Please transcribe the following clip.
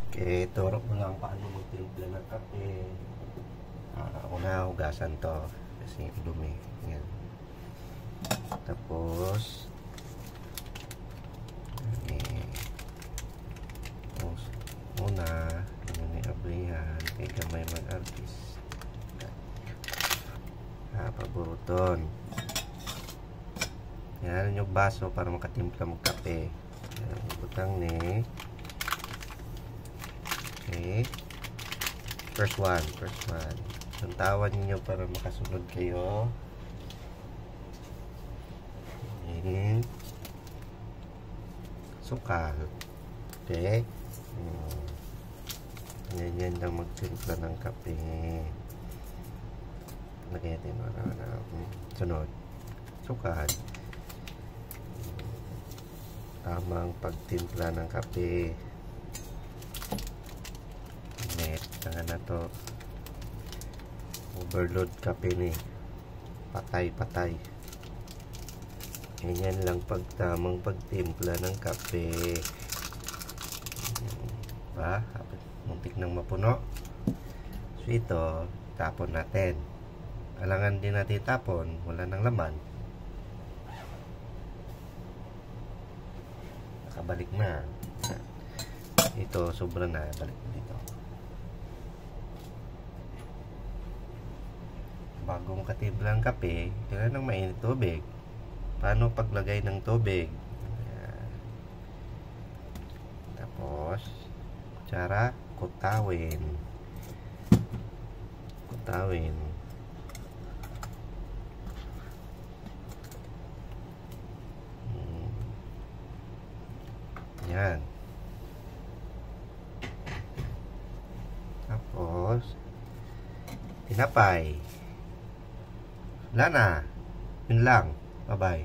Okay, turo ko lang paano magtimpla ng kape. Ako na, hugasan to kasi dumi. Yan. Tapos muna yun yung ablihan kay gamay mag-artist paburuton. Yan yung baso para makatimpla mong kape. Yan, butang ni. Okay, first one tuntawan niyo para makasunod kayo. Yan, sukal. Okay, yan lang magtimpla ng kape. Lagyan natin sunod sukal. Tamang pagtimpla ng kape. Sanga na to, overload kape ni, patay ganyan lang pagtamang pagtimpla ng kape. Muntik nang mapuno. So ito tapon natin, alangan din natin tapon, wala nang laman, nakabalik na ito, sobra na, balik dito. Bagong katimpla ng kape, kailangan ng mainit tubig. Paano paglagay ng tubig? Ayan. Tapos kutsara, kutawin. Yan. Tapos tinapay. Wala na. Yun lang. Bye-bye.